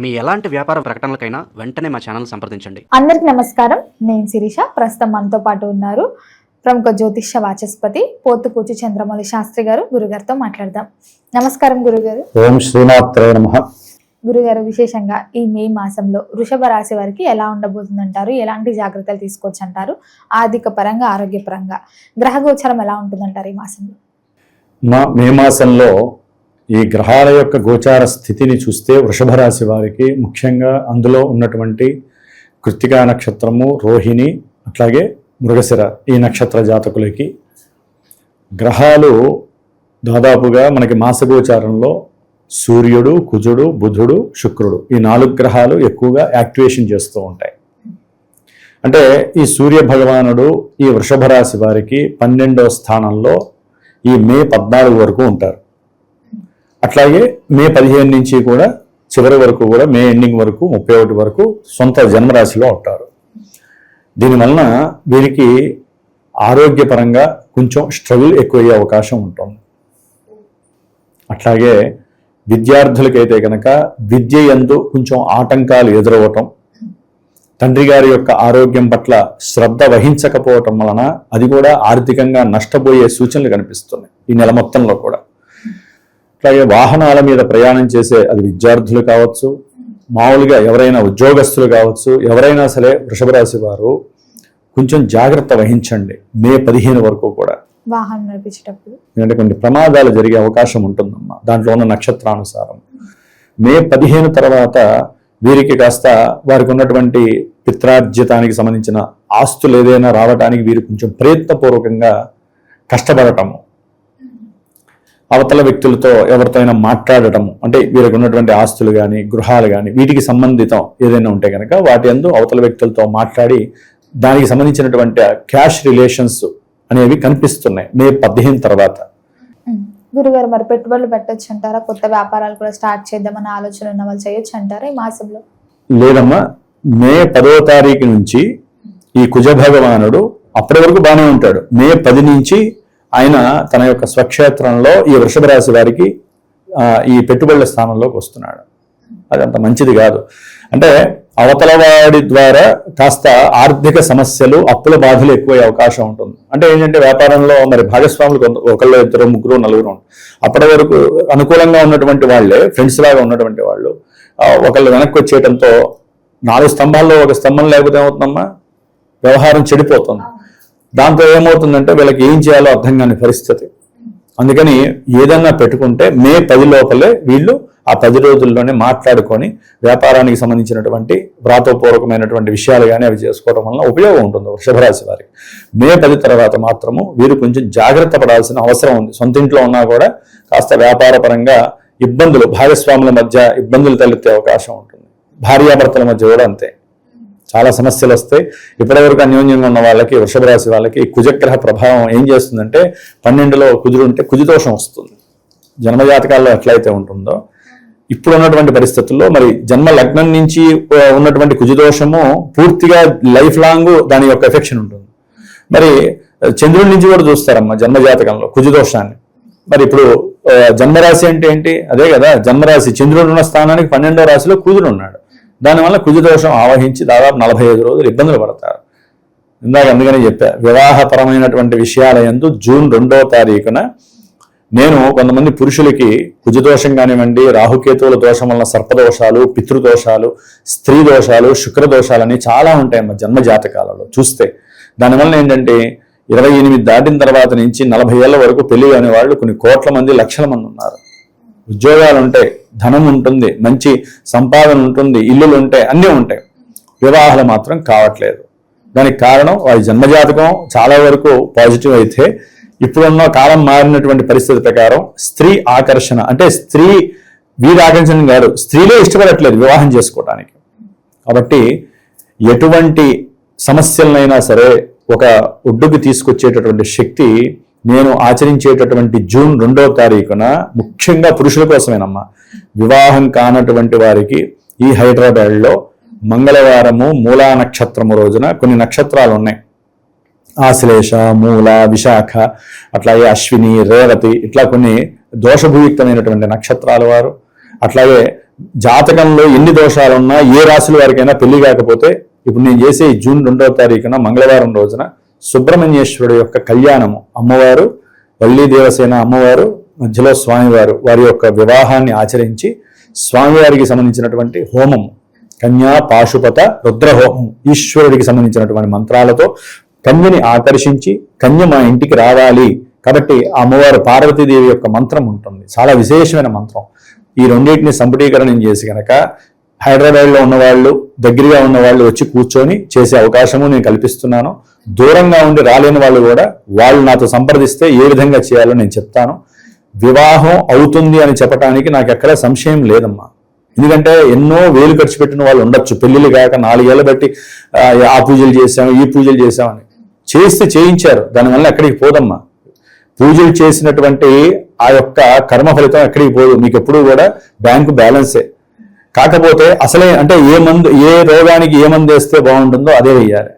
మీ ఎలాంటి వ్యాపార ప్రకటనలకైనా వెంటనే మా ఛానల్ సంప్రదించండి. అందరికి నమస్కారం. నేను శిరీష. ప్రస్తుతం మనతో పాటు ఉన్నారు ప్రముఖ జ్యోతిష్య వాచస్పతి పోతుకూచి చంద్రమౌళి శాస్త్రి గారు. గురుగారితో మాట్లాడదాం. నమస్కారం గురుగారు. ఓం శ్రీమాత్రే నమః. గురుగారు, విశేషంగా ఈ మే మాసంలో వృషభ రాశి వారికి ఎలా ఉండబోతుందంటారు? ఎలాంటి జాగ్రత్తలు తీసుకోవచ్చు అంటారు? ఆర్థిక పరంగా, ఆరోగ్యపరంగా గ్రహ గోచరం ఎలా ఉంటుందంటారు ఈ మాసంలో? మే మాసంలో ఈ గ్రహాల యొక్క గోచార స్థితిని చూస్తే వృషభ రాశి వారికి ముఖ్యంగా అందులో ఉన్నటువంటి కృత్తికా నక్షత్రము, రోహిణి, అట్లాగే మృగశిర ఈ నక్షత్ర జాతకులకి గ్రహాలు దాదాపుగా మనకి మాసగోచారంలో సూర్యుడు, కుజుడు, బుధుడు, శుక్రుడు ఈ 4 గ్రహాలు ఎక్కువగా యాక్టివేషన్ చేస్తూ ఉంటాయి. అంటే ఈ సూర్య భగవానుడు ఈ వృషభ రాశి వారికి 12వ స్థానంలో ఈ మే 14 వరకు ఉంటారు. అట్లాగే మే 15 నుంచి కూడా చివరి వరకు కూడా మే ఎండింగ్ వరకు 31 వరకు సొంత జన్మరాశిలో ఉంటారు. దీనివలన వీరికి ఆరోగ్యపరంగా కొంచెం స్ట్రగుల్ ఎక్కువయ్యే అవకాశం ఉంటుంది. అట్లాగే విద్యార్థులకైతే కనుక విద్య యందు కొంచెం ఆటంకాలు ఎదురవటం, తండ్రి గారి యొక్క ఆరోగ్యం పట్ల శ్రద్ధ వహించకపోవటం వలన అది కూడా ఆర్థికంగా నష్టపోయే సూచనలు కనిపిస్తున్నాయి ఈ నెల మొత్తంలో కూడా. అట్లాగే వాహనాల మీద ప్రయాణం చేసే అది విద్యార్థులు కావచ్చు, మామూలుగా ఎవరైనా ఉద్యోగస్తులు కావచ్చు, ఎవరైనా సరే వృషభ రాశి వారు కొంచెం జాగ్రత్త వహించండి మే 15 వరకు కూడా. వాహనం నడిపించేటప్పుడు ఎందుకంటే కొన్ని ప్రమాదాలు జరిగే అవకాశం ఉంటుందమ్మా దాంట్లో ఉన్న నక్షత్రానుసారం. మే 15 తర్వాత వీరికి కాస్త వారికి ఉన్నటువంటి పిత్రార్జితానికి సంబంధించిన ఆస్తులు ఏదైనా రావడానికి వీరు కొంచెం ప్రయత్నపూర్వకంగా కష్టపడటము, అవతల వ్యక్తులతో ఎవరితో అయినా మాట్లాడటము, అంటే వీరికి ఉన్నటువంటి ఆస్తులు కానీ గృహాలు కానీ వీటికి సంబంధితం ఏదైనా ఉంటే కనుక వాటి యందు అవతల వ్యక్తులతో మాట్లాడి దానికి సంబంధించినటువంటి క్యాష్ రిలేషన్స్ అనేవి కనిపిస్తున్నాయి మే 15 తర్వాత. గురుగారు, మరి పెట్టుబడులు పెట్టొచ్చు అంటారా? కొత్త వ్యాపారాలు కూడా స్టార్ట్ చేద్దామన్న ఆలోచన ఉన్న వాళ్ళు చేయొచ్చు అంటారా ఈ మాసంలో? లేదమ్మా, మే 10వ తారీఖు నుంచి ఈ కుజ భగవానుడు అప్పటి వరకు బాగానే ఉంటాడు. మే 10 నుంచి ఆయన తన యొక్క స్వక్షేత్రంలో ఈ వృషభ రాశి వారికి ఈ పెట్టుబడుల స్థానంలోకి వస్తున్నాడు. అది అంత మంచిది కాదు. అంటే అవతల వాడి ద్వారా కాస్త ఆర్థిక సమస్యలు, అప్పుల బాధలు ఎక్కువయ్యే అవకాశం ఉంటుంది. అంటే ఏంటంటే వ్యాపారంలో మరి భాగస్వాములు ఒకళ్ళు, ఇద్దరు, ముగ్గురు, నలుగురు అప్పటి వరకు అనుకూలంగా ఉన్నటువంటి వాళ్ళే, ఫ్రెండ్స్ లాగా ఉన్నటువంటి వాళ్ళు ఒకళ్ళు వెనక్కి వచ్చేయడంతో 4 స్తంభాల్లో ఒక స్తంభం లేకపోతే ఏమవుతుందమ్మా, వ్యవహారం చెడిపోతుంది. దాంతో ఏమవుతుందంటే వీళ్ళకి ఏం చేయాలో అర్థం కాని పరిస్థితి. అందుకని ఏదన్నా పెట్టుకుంటే మే 10 లోపలే వీళ్ళు ఆ 10 రోజుల్లోనే మాట్లాడుకొని వ్యాపారానికి సంబంధించినటువంటి వ్రాతపూర్వకమైనటువంటి విషయాలు కానీ అవి చేసుకోవడం వలన ఉపయోగం ఉంటుంది వృషభ రాశి వారికి. మే 10 తర్వాత మాత్రము వీరు కొంచెం జాగ్రత్త పడాల్సిన అవసరం ఉంది. సొంత ఇంట్లో ఉన్నా కూడా కాస్త వ్యాపార పరంగా ఇబ్బందులు, భాగస్వాముల మధ్య ఇబ్బందులు తలెత్తే అవకాశం ఉంటుంది. భార్యాభర్తల మధ్య కూడా అంతే, చాలా సమస్యలు వస్తాయి. ఇప్పటివరకు అన్యోన్యంగా ఉన్న వాళ్ళకి, వృషభ రాశి వాళ్ళకి కుజగ్రహ ప్రభావం ఏం చేస్తుందంటే 12లో కుజుడు ఉంటే కుజదోషం వస్తుంది. జన్మజాతకాల్లో ఎట్లయితే ఉంటుందో ఇప్పుడు ఉన్నటువంటి పరిస్థితుల్లో మరి జన్మ లగ్నం నుంచి ఉన్నటువంటి కుజదోషము పూర్తిగా లైఫ్ లాంగ్ దాని యొక్క ఎఫెక్షన్ ఉంటుంది. మరి చంద్రుడి నుంచి కూడా చూస్తారమ్మా జన్మజాతకంలో కుజదోషాన్ని. మరి ఇప్పుడు జన్మరాశి అంటే ఏంటి? అదే కదా జన్మరాశి. చంద్రుడు ఉన్న స్థానానికి 12వ రాశిలో కుజుడు ఉన్నాడు. దానివల్ల కుజదోషం ఆవహించి దాదాపు 45 రోజులు ఇబ్బందులు పడతారు. ఇందాక అందుకనే చెప్పా, వివాహపరమైనటువంటి విషయాల యందు జూన్ 2వ తారీఖున నేను కొంతమంది పురుషులకి కుజదోషం కానివ్వండి, రాహుకేతువుల దోషం వలన సర్పదోషాలు, పితృదోషాలు, స్త్రీ దోషాలు, శుక్రదోషాలని చాలా ఉంటాయమ్మా జన్మ జాతకాలలో చూస్తే. దానివల్ల ఏంటంటే 28 దాటిన తర్వాత నుంచి 40 ఏళ్ల వరకు పెళ్లి కాని వాళ్ళు కొన్ని కోట్ల మంది, లక్షల మంది ఉన్నారు. ఉద్యోగాలు ఉంటాయి, ధనం ఉంటుంది, మంచి సంపాదన ఉంటుంది, ఇల్లులు ఉంటాయి, అన్నీ ఉంటాయి. వివాహాలు మాత్రం కావట్లేదు. దానికి కారణం వారి జన్మజాతకం చాలా వరకు పాజిటివ్ అయితే ఇప్పుడున్న కాలం మారినటువంటి పరిస్థితి ప్రకారం స్త్రీ ఆకర్షణ, అంటే స్త్రీ వీరి ఆకర్షణ కాదు, స్త్రీలే ఇష్టపడట్లేదు వివాహం చేసుకోవడానికి. కాబట్టి ఎటువంటి సమస్యలనైనా సరే ఒక ఒడ్డుకు తీసుకొచ్చేటటువంటి శక్తి నేను ఆచరించేటటువంటి జూన్ 2వ తారీఖున ముఖ్యంగా పురుషుల కోసమేనమ్మా. వివాహం కానటువంటి వారికి ఈ హైదరాబాద్లో మంగళవారము మూలా నక్షత్రము రోజున కొన్ని నక్షత్రాలు ఉన్నాయి. ఆశ్లేష, మూల, విశాఖ, అట్లాగే అశ్విని, రేవతి, ఇట్లా కొన్ని దోషభూయుక్తమైనటువంటి నక్షత్రాల వారు, అట్లాగే జాతకంలో ఎన్ని దోషాలున్నా ఏ రాశుల వారికైనా పెళ్లి కాకపోతే ఇప్పుడు నేను చేసే ఈ జూన్ 2వ తారీఖున మంగళవారం రోజున సుబ్రహ్మణ్యేశ్వరుడు యొక్క కళ్యాణము, అమ్మవారు వల్లి దేవసేన అమ్మవారు మధ్యలో స్వామివారు వారి యొక్క వివాహాన్ని ఆచరించి స్వామివారికి సంబంధించినటువంటి హోమం కన్యా పాశుపత రుద్రహోమం ఈశ్వరుడికి సంబంధించినటువంటి మంత్రాలతో కన్యని ఆకర్షించి కన్య మా ఇంటికి రావాలి కాబట్టి ఆ అమ్మవారు పార్వతీదేవి యొక్క మంత్రం ఉంటుంది, చాలా విశేషమైన మంత్రం. ఈ రెండింటిని సంపుటీకరణం చేసి కనుక హైదరాబాద్లో ఉన్నవాళ్ళు దగ్గరగా ఉన్న వాళ్ళు వచ్చి కూర్చొని చేసే అవకాశము నేను కల్పిస్తున్నాను. దూరంగా ఉండి రాలేని వాళ్ళు కూడా వాళ్ళు నాతో సంప్రదిస్తే ఏ విధంగా చేయాలో నేను చెప్తాను. వివాహం అవుతుంది అని చెప్పడానికి నాకు ఎక్కడా సంశయం లేదమ్మా. ఎందుకంటే ఎన్నో వేలు ఖర్చు పెట్టిన వాళ్ళు ఉండొచ్చు, పెళ్లిళ్ళు కాక 4 ఏళ్ళు బట్టి ఆ పూజలు చేశాము ఈ పూజలు చేశామని చేస్తే చేయించారు, దానివల్ల ఎక్కడికి పోదమ్మా. పూజలు చేసినటువంటి ఆ యొక్క కర్మ ఫలితం ఎక్కడికి పోదు, మీకు ఎప్పుడు కూడా బ్యాంకు బ్యాలెన్సే. కాకపోతే అసలే అంటే ఏ రోగానికి ఏ మందు వేస్తే బాగుంటుందో అదే వేయాలి.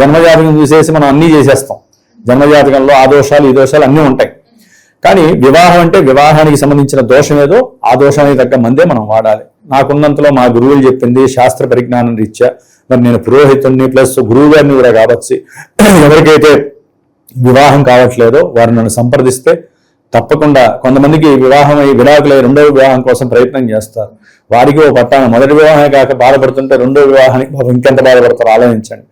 జన్మజాతకం చూసేసి మనం అన్నీ చేసేస్తాం. జన్మజాతకంలో ఆ దోషాలు ఈ దోషాలు అన్నీ ఉంటాయి. కానీ వివాహం అంటే వివాహానికి సంబంధించిన దోషం ఏదో ఆ దోషానికి తగ్గ మందే మనం వాడాలి. నాకున్నంతలో మా గురువులు చెప్పింది శాస్త్ర పరిజ్ఞానం రీత్యా మరి నేను పురోహితుడిని ప్లస్ గురువు గారిని కూడా కావచ్చు. ఎవరికైతే వివాహం కావట్లేదో వారు నన్ను సంప్రదిస్తే తప్పకుండా కొంతమందికి వివాహం అయ్యి విడాకులై రెండవ వివాహం కోసం ప్రయత్నం చేస్తారు. వారికి ఓ పట్టాను మొదటి వివాహమే కాక బాధపడుతుంటే రెండో వివాహానికి ఇంకెంత బాధపడతారో ఆలోచించండి.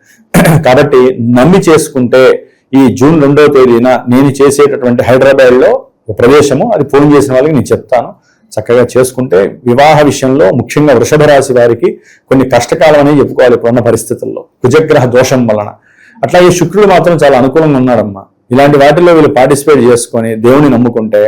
కాబట్టి నమ్మి చేసుకుంటే ఈ జూన్ 2వ తేదీన నేను చేసేటటువంటి హైదరాబాద్లో ఒక ప్రదేశము అది ఫోన్ చేసిన వాళ్ళకి నేను చెప్తాను. చక్కగా చేసుకుంటే వివాహ విషయంలో ముఖ్యంగా వృషభ రాశి వారికి కొన్ని కష్టకాలం అనేది చెప్పుకోవాలి ఇప్పుడున్న పరిస్థితుల్లో కుజగ్రహ దోషం వలన. అట్లాగే శుక్రుడు మాత్రం చాలా అనుకూలంగా ఉన్నాడమ్మా. ఇలాంటి వాటిల్లో వీళ్ళు పార్టిసిపేట్ చేసుకొని దేవుని నమ్ముకుంటే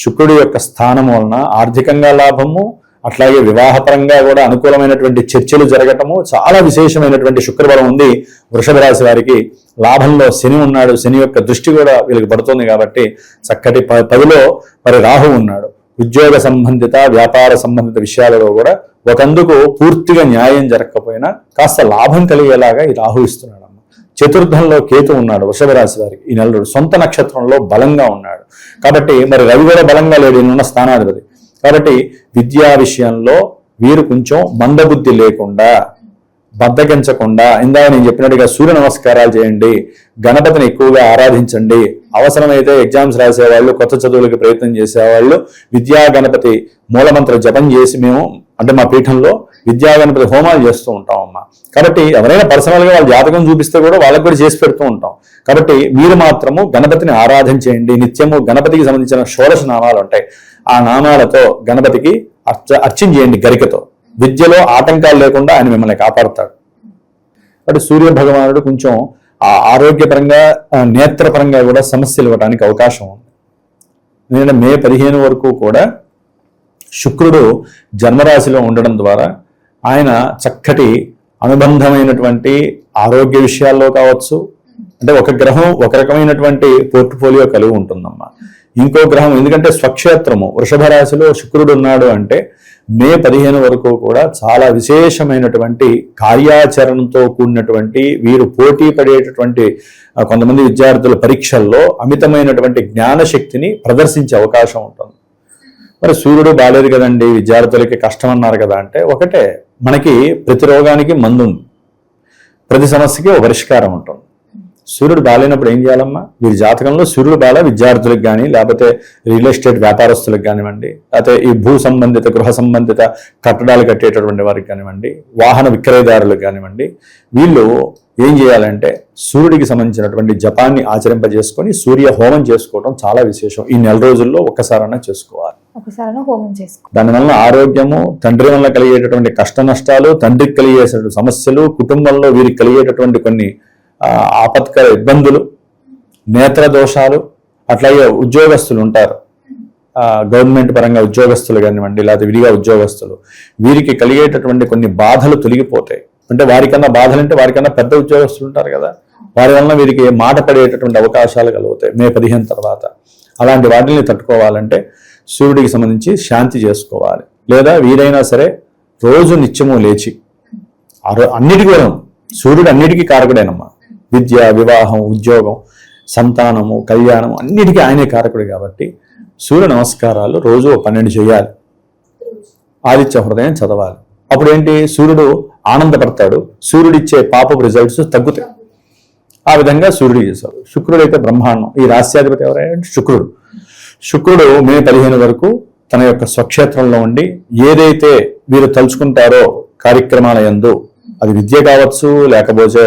శుక్రుడి యొక్క స్థానం వలన ఆర్థికంగా లాభము, అట్లాగే వివాహపరంగా కూడా అనుకూలమైనటువంటి చర్చలు జరగటము, చాలా విశేషమైనటువంటి శుక్రబలం ఉంది వృషభ రాశి వారికి. లాభంలో శని ఉన్నాడు, శని యొక్క దృష్టి కూడా వీళ్ళకి పడుతుంది కాబట్టి చక్కటి 10లో మరి రాహు ఉన్నాడు. ఉద్యోగ సంబంధిత వ్యాపార సంబంధిత విషయాలలో కూడా ఒకందుకు పూర్తిగా న్యాయం జరగకపోయినా కాస్త లాభం కలిగేలాగా ఈ రాహు ఇస్తున్నాడు. చతుర్థంలో కేతు ఉన్నాడు వృషభ రాశి వారికి ఈ నెల సొంత నక్షత్రంలో బలంగా ఉన్నాడు. కాబట్టి మరి రవి కూడా బలంగా లేడు, ఈయనున్న స్థానాధిపతి. కాబట్టి విద్యా విషయంలో వీరు కొంచెం మందబుద్ధి లేకుండా బద్దగించకుండా ఇందాక నేను చెప్పినట్టుగా సూర్య నమస్కారాలు చేయండి, గణపతిని ఎక్కువగా ఆరాధించండి. అవసరమైతే ఎగ్జామ్స్ రాసేవాళ్ళు, కొత్త చదువులకు ప్రయత్నం చేసేవాళ్ళు విద్యా గణపతి మూలమంత్ర జపం చేసి మేము అంటే మా పీఠంలో విద్యా గణపతి హోమాలు చేస్తూ ఉంటాం అమ్మా. కాబట్టి ఎవరైనా పర్సనల్గా వాళ్ళ జాతకం చూపిస్తే కూడా వాళ్ళకు కూడా చేసి పెడుతూ ఉంటాం. కాబట్టి మీరు మాత్రము గణపతిని ఆరాధించేయండి. నిత్యము గణపతికి సంబంధించిన 16 నామాలు ఉంటాయి. ఆ నామాలతో గణపతికి అర్చన చేయండి గరికతో. విద్యలో ఆటంకాలు లేకుండా ఆయన మిమ్మల్ని కాపాడుతాడు. కాబట్టి సూర్య భగవానుడు కొంచెం ఆరోగ్యపరంగా నేత్రపరంగా కూడా సమస్యలు ఇవ్వడానికి అవకాశం ఉంది. ఎందుకంటే మే 15 వరకు కూడా శుక్రుడు జన్మరాశిలో ఉండడం ద్వారా ఆయన చక్కటి అనుబంధమైనటువంటి ఆరోగ్య విషయాల్లో కావచ్చు, అంటే ఒక గ్రహం ఒక రకమైనటువంటి పోర్ట్ఫోలియో కలిగి ఉంటుందమ్మా. ఇంకో గ్రహం ఎందుకంటే స్వక్షేత్రము వృషభ రాశిలో శుక్రుడు ఉన్నాడు అంటే మే 15 వరకు కూడా చాలా విశేషమైనటువంటి కార్యాచరణతో కూడినటువంటి వీరు పోటీ పడేటటువంటి కొంతమంది విద్యార్థుల పరీక్షల్లో అమితమైనటువంటి జ్ఞానశక్తిని ప్రదర్శించే అవకాశం ఉంటుంది. మరి సూర్యుడు బాలేదు కదండి, విద్యార్థులకి కష్టం అన్నారు కదా అంటే ఒకటే, మనకి ప్రతి రోగానికి మందు ఉంది, ప్రతి సమస్యకి ఒక పరిష్కారం ఉంటుంది. సూర్యుడు బాలేనప్పుడు ఏం చేయాలమ్మా? వీరి జాతకంలో సూర్యుడు బాల విద్యార్థులకు కానీ లేకపోతే రియల్ ఎస్టేట్ వ్యాపారస్తులకు కానివ్వండి, లేకపోతే ఈ భూ సంబంధిత గృహ సంబంధిత కట్టడాలు కట్టేటటువంటి వారికి కానివ్వండి, వాహన విక్రయదారులకు కానివ్వండి, వీళ్ళు ఏం చేయాలంటే సూర్యుడికి సంబంధించినటువంటి జపాన్ని ఆచరింపజేసుకొని సూర్య హోమం చేసుకోవడం చాలా విశేషం. ఈ నెల రోజుల్లో ఒక్కసారైనా చేసుకోవాలి. దానివల్ల ఆరోగ్యము, తండ్రి వల్ల కలిగేటటువంటి కష్ట నష్టాలు, తండ్రికి కలిగేటటువంటి సమస్యలు, కుటుంబంలో వీరికి కలిగేటటువంటి కొన్ని ఆపత్కర ఇబ్బందులు, నేత్ర దోషాలు, అట్లాగే ఉద్యోగస్తులు ఉంటారు, గవర్నమెంట్ పరంగా ఉద్యోగస్తులు కానివ్వండి లేకపోతే విడిగా ఉద్యోగస్తులు, వీరికి కలిగేటటువంటి కొన్ని బాధలు తొలగిపోతాయి. అంటే వారికన్నా బాధలు అంటే వారికన్నా పెద్ద ఉద్యోగస్తులు ఉంటారు కదా, వారి వలన వీరికి మాట పడేటటువంటి అవకాశాలు కలుగుతాయి మే 15 తర్వాత. అలాంటి వాటిని తట్టుకోవాలంటే సూర్యుడికి సంబంధించి శాంతి చేసుకోవాలి. లేదా వీరైనా సరే రోజు నిత్యము లేచి అన్నిటికీ సూర్యుడు అన్నిటికీ కారకుడేనమ్మా. విద్య, వివాహం, ఉద్యోగం, సంతానము, కళ్యాణం అన్నిటికీ ఆయనే కారకుడు కాబట్టి సూర్య నమస్కారాలు రోజు 12 చేయాలి. ఆదిత్య హృదయం చదవాలి. అప్పుడు ఏంటి, సూర్యుడు ఆనందపడతాడు, సూర్యుడిచ్చే పాపపు రిజల్ట్స్ తగ్గుతాయి. ఆ విధంగా సూర్యుడు చేశాడు. శుక్రుడు అయితే బ్రహ్మాండం. ఈ రాశ్యాధిపతి ఎవరైనా శుక్రుడు. శుక్రుడు మే 15 వరకు తన యొక్క స్వక్షేత్రంలో ఉండి ఏదైతే వీరు తలుచుకుంటారో కార్యక్రమాల యందు, అది విద్య కావచ్చు, లేకపోతే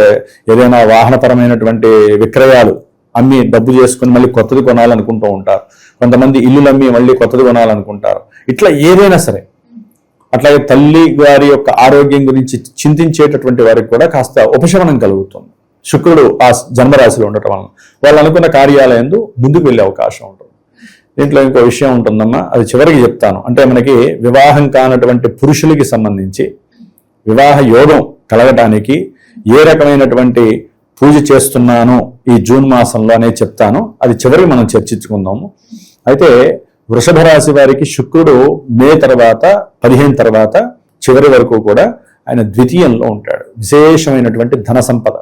ఏదైనా వాహనపరమైనటువంటి విక్రయాలు అమ్మి డబ్బు చేసుకుని మళ్ళీ కొత్తది కొనాలనుకుంటూ ఉంటారు. కొంతమంది ఇల్లులు అమ్మి మళ్ళీ కొత్తది కొనాలనుకుంటారు. ఇట్లా ఏదైనా సరే, అట్లాగే తల్లి గారి యొక్క ఆరోగ్యం గురించి చింతించేటటువంటి వారికి కూడా కాస్త ఉపశమనం కలుగుతుంది శుక్రుడు ఆ జన్మరాశిలో ఉండటం వలన. వాళ్ళు అనుకున్న కార్యాలయంలో ముందుకు వెళ్ళే అవకాశం ఉంటుంది. దీంట్లో ఇంకో విషయం ఉంటుందమ్మా, అది చివరికి చెప్తాను. అంటే మనకి వివాహం కానటువంటి పురుషులకి సంబంధించి వివాహ యోగం కలగటానికి ఏ రకమైనటువంటి పూజ చేస్తున్నాను ఈ జూన్ మాసంలో అనేది చెప్తాను. అది చివరికి మనం చర్చించుకుందాము. అయితే వృషభ రాశి వారికి శుక్రుడు మే తర్వాత 15 తర్వాత చివరి వరకు కూడా ఆయన ద్వితీయంలో ఉంటాడు. విశేషమైనటువంటి ధన సంపద,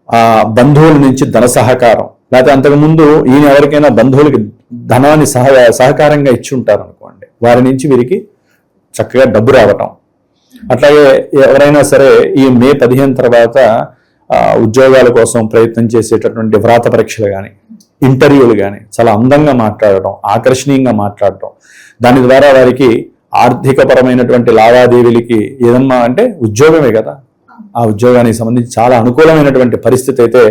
ఆ బంధువుల నుంచి ధన సహకారం, లేకపోతే అంతకుముందు ఈయన ఎవరికైనా బంధువులకి ధనాన్ని సహకారంగా ఇచ్చి ఉంటారు అనుకోండి, వారి నుంచి వీరికి చక్కగా డబ్బు రావటం. అట్లాగే ఎవరైనా సరే ఈ మే 15 తర్వాత ఉద్యోగాల కోసం ప్రయత్నం చేసేటటువంటి వ్రాత పరీక్షలు కానీ ఇంటర్వ్యూలు కానీ చాలా అందంగా మాట్లాడటం, ఆకర్షణీయంగా మాట్లాడటం, దాని ద్వారా వారికి ఆర్థికపరమైనటువంటి లావాదేవీలకి ఏదన్నా అంటే ఉద్యోగమే కదా, ఆ ఉద్యోగానికి సంబంధించి చాలా అనుకూలమైనటువంటి పరిస్థితి అయితే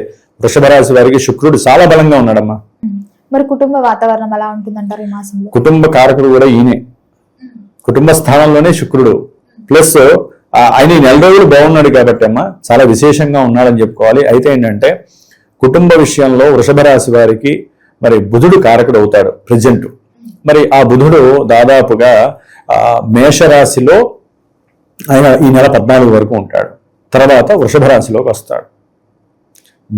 వృషభ రాశి వారికి శుక్రుడు చాలా బలంగా ఉన్నాడమ్మా. మరి కుటుంబ వాతావరణం ఎలా ఉంటుందంటారు ఈ మాసంలో? కుటుంబ కారకుడు కూడా ఈయనే, కుటుంబ స్థానంలోనే శుక్రుడు. ప్లస్ ఆయన ఈ 4 రోజులు బాగున్నాడు కాబట్టి అమ్మా చాలా విశేషంగా ఉన్నాడని చెప్పుకోవాలి. అయితే ఏంటంటే కుటుంబ విషయంలో వృషభ రాశి వారికి మరి బుధుడు కారకుడు అవుతాడు ప్రజెంట్. మరి ఆ బుధుడు దాదాపుగా మేషరాశిలో ఆయన ఈ నెల 14 వరకు ఉంటాడు. తర్వాత వృషభ రాశిలోకి వస్తాడు.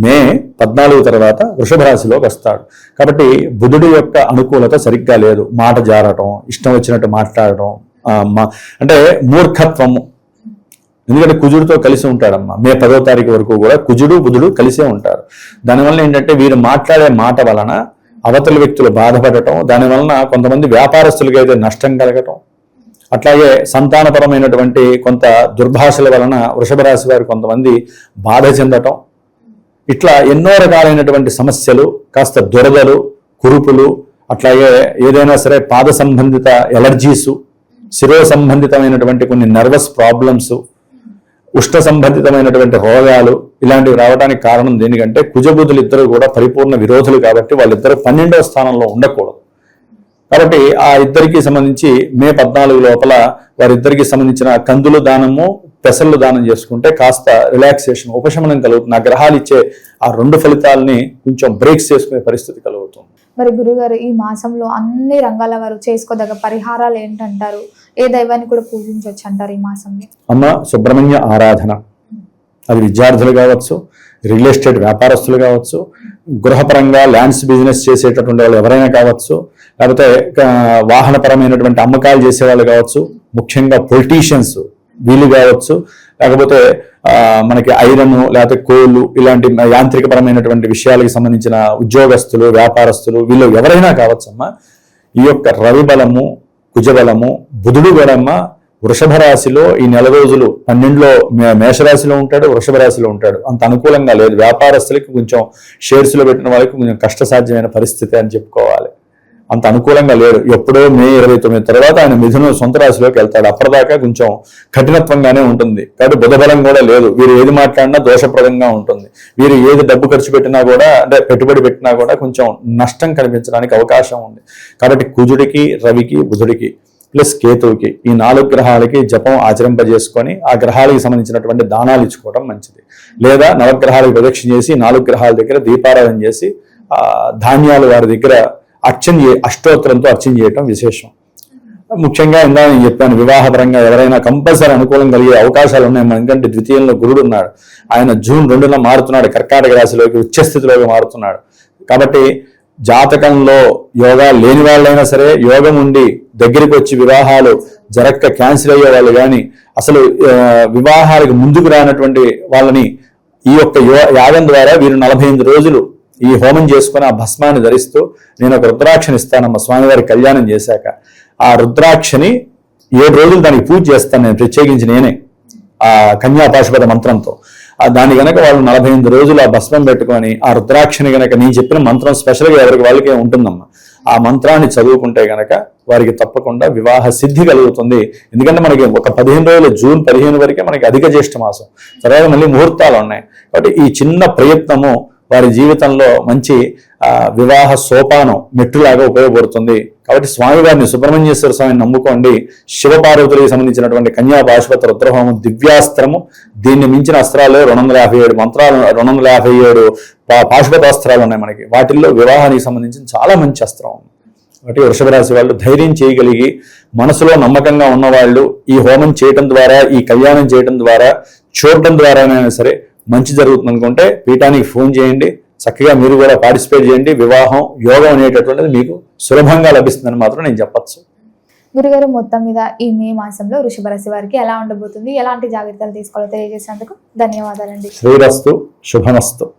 మే 14 తర్వాత వృషభ రాశిలోకి వస్తాడు. కాబట్టి బుధుడు యొక్క అనుకూలత సరిగ్గా లేదు. మాట జారటం, ఇష్టం వచ్చినట్టు మాట్లాడటం, అంటే మూర్ఖత్వము. ఎందుకంటే కుజుడితో కలిసి ఉంటాడమ్మా. మే 10వ తారీఖు వరకు కూడా కుజుడు బుధుడు కలిసే ఉంటారు. దానివల్ల ఏంటంటే వీరు మాట్లాడే మాట వలన అవతల వ్యక్తులు బాధపడటం, దానివలన కొంతమంది వ్యాపారస్తులకి అయితే నష్టం కలగటం, అట్లాగే సంతానపరమైనటువంటి కొంత దుర్భాషల వలన వృషభ రాశి వారు కొంతమంది బాధ చెందటం, ఇట్లా ఎన్నో రకాలైనటువంటి సమస్యలు, కాస్త దురదలు, కురుపులు, అట్లాగే ఏదైనా సరే పాద సంబంధిత ఎలర్జీసు, శిరో సంబంధితమైనటువంటి కొన్ని నర్వస్ ప్రాబ్లమ్స్, ఉష్ణ సంబంధితమైనటువంటి రోగాలు ఇలాంటివి రావడానికి కారణం దేనికంటే కుజబుధులు ఇద్దరు కూడా పరిపూర్ణ విరోధులు కాబట్టి వాళ్ళిద్దరు 12వ స్థానంలో ఉండకూడదు. కాబట్టి ఆ ఇద్దరికి సంబంధించి మే 14 లోపల వారిద్దరికి సంబంధించిన కందులు దానము, పెసళ్ళు దానం చేసుకుంటే కాస్త రిలాక్సేషన్, ఉపశమనం కలుగుతుంది. ఆ గ్రహాలు ఇచ్చే ఆ 2 ఫలితాలని కొంచెం బ్రేక్స్ చేసుకునే పరిస్థితి కలుగుతుంది. మరి గురుగారు ఈ మాసంలో అన్ని రంగాల వారు చేసుకోదగ్గ పరిహారాలు ఏంటంటారు? ఏ దైవాన్ని కూడా పూజించవచ్చు అంటారు ఈ మాసంలో? అమ్మ సుబ్రహ్మణ్య ఆరాధన, అది విద్యార్థులు కావచ్చు, రియల్ ఎస్టేట్ వ్యాపారస్తులు కావచ్చు, గృహపరంగా ల్యాండ్స్ బిజినెస్ చేసేటటువంటి వాళ్ళు ఎవరైనా కావచ్చు, లేకపోతే వాహనపరమైనటువంటి అమ్మకాలు చేసేవాళ్ళు కావచ్చు, ముఖ్యంగా పొలిటీషియన్స్ వీళ్ళు కావచ్చు, లేకపోతే మనకి ఐరన్ లేకపోతే కోళ్ళు ఇలాంటి యాంత్రికపరమైనటువంటి విషయాలకు సంబంధించిన ఉద్యోగస్తులు, వ్యాపారస్తులు వీళ్ళు ఎవరైనా కావచ్చమ్మా. ఈ యొక్క రవి బలము, కుజబలము, బుధుడు బలమ్మ వృషభ రాశిలో ఈ 4 రోజులు 12లో మేషరాశిలో ఉంటాడు, వృషభ రాశిలో ఉంటాడు. అంత అనుకూలంగా లేదు. వ్యాపారస్తులకి కొంచెం షేర్స్లో పెట్టిన వాళ్ళకి కొంచెం కష్టసాధ్యమైన పరిస్థితి అని చెప్పుకోవాలి. అంత అనుకూలంగా లేడు. ఎప్పుడో మే 29 తర్వాత ఆయన మిథున సొంత రాశిలోకి వెళ్తాడు. అప్పటిదాకా కొంచెం కఠినత్వంగానే ఉంటుంది. కాబట్టి బుధబలం కూడా లేదు. వీరు ఏది మాట్లాడినా దోషప్రదంగా ఉంటుంది. వీరు ఏది డబ్బు ఖర్చు పెట్టినా కూడా, అంటే పెట్టుబడి పెట్టినా కూడా కొంచెం నష్టం కనిపించడానికి అవకాశం ఉంది. కాబట్టి కుజుడికి, రవికి, బుధుడికి ప్లస్ కేతువుకి ఈ 4 గ్రహాలకి జపం ఆచరింపజేసుకొని ఆ గ్రహాలకు సంబంధించినటువంటి దానాలు ఇచ్చుకోవడం మంచిది. లేదా నవగ్రహాలకు ప్రదక్షిణ చేసి 4 గ్రహాల దగ్గర దీపారాధన చేసి ధాన్యాలు వారి దగ్గర అష్టోత్తరంతో అర్చన చేయటం విశేషం. ముఖ్యంగా ఇందా నేను చెప్పాను, వివాహపరంగా ఎవరైనా కంపల్సరీ అనుకూలం కలిగే అవకాశాలు ఉన్నాయి. ఎందుకంటే ద్వితీయంలో గురుడు ఉన్నాడు. ఆయన జూన్ 2న మారుతున్నాడు, కర్కాటక రాశిలోకి ఉచ్చస్థితిలోకి మారుతున్నాడు. కాబట్టి జాతకంలో యోగా లేని వాళ్ళైనా సరే యోగం ఉండి దగ్గరికి వచ్చి వివాహాలు జరక్క క్యాన్సిల్ అయ్యే వాళ్ళు కానీ, అసలు వివాహాలకు ముందుకు రానటువంటి వాళ్ళని ఈ యొక్క యాగం ద్వారా వీరు 48 రోజులు ఈ హోమం చేసుకుని ఆ భస్మాన్ని ధరిస్తూ నేను ఒక రుద్రాక్షని ఇస్తానమ్మ స్వామివారి కళ్యాణం చేశాక ఆ రుద్రాక్షని 7 రోజులు దానికి పూజ చేస్తాను నేను, ప్రత్యేకించి నేనే ఆ కన్యా పాశుపత మంత్రంతో. దాన్ని గనక వాళ్ళు 48 రోజులు ఆ భస్మం పెట్టుకొని ఆ రుద్రాక్షని గనక, నేను చెప్పిన మంత్రం స్పెషల్గా ఎవరికి వాళ్ళకి ఉంటుందమ్మా, ఆ మంత్రాన్ని చదువుకుంటే గనక వారికి తప్పకుండా వివాహ సిద్ధి కలుగుతుంది. ఎందుకంటే మనకి ఒక 15 రోజులు, జూన్ 15 వరకే మనకి అధిక జ్యేష్ఠ మాసం, తర్వాత మళ్ళీ ముహూర్తాలు ఉన్నాయి. కాబట్టి ఈ చిన్న ప్రయత్నము వారి జీవితంలో మంచి వివాహ సోపానం మెట్టులాగా ఉపయోగపడుతుంది. కాబట్టి స్వామివారిని, సుబ్రహ్మణ్యేశ్వర స్వామిని నమ్ముకోండి. శివపార్వతులకు సంబంధించినటువంటి కన్యా పాశుపత రుద్రహోమం దివ్యాస్త్రము, దీన్ని మించిన అస్త్రాలు 257 మంత్రాలు, 257 పాశుపత అస్త్రాలు ఉన్నాయి మనకి. వాటిల్లో వివాహానికి సంబంధించిన చాలా మంచి అస్త్రం. కాబట్టి వృషభ రాశి వాళ్ళు ధైర్యం చేయగలిగి, మనసులో నమ్మకంగా ఉన్నవాళ్ళు ఈ హోమం చేయటం ద్వారా, ఈ కళ్యాణం చేయటం ద్వారా, చూడటం ద్వారానైనా సరే మంచి జరుగుతుంది అనుకుంటే పీఠానికి ఫోన్ చేయండి. చక్కగా మీరు కూడా పార్టిసిపేట్ చేయండి. వివాహం యోగం అనేటటువంటిది మీకు సులభంగా లభిస్తుందని మాత్రం నేను చెప్పచ్చు. గురుగారు, మొత్తం మీద ఈ మే మాసంలో వృషభ రాశి వారికి ఎలా ఉండబోతుంది, ఎలాంటి జాగ్రత్తలు తీసుకోవాలో తెలియజేసినందుకు ధన్యవాదాలండి. శ్రీరస్తు, శుభమస్తు.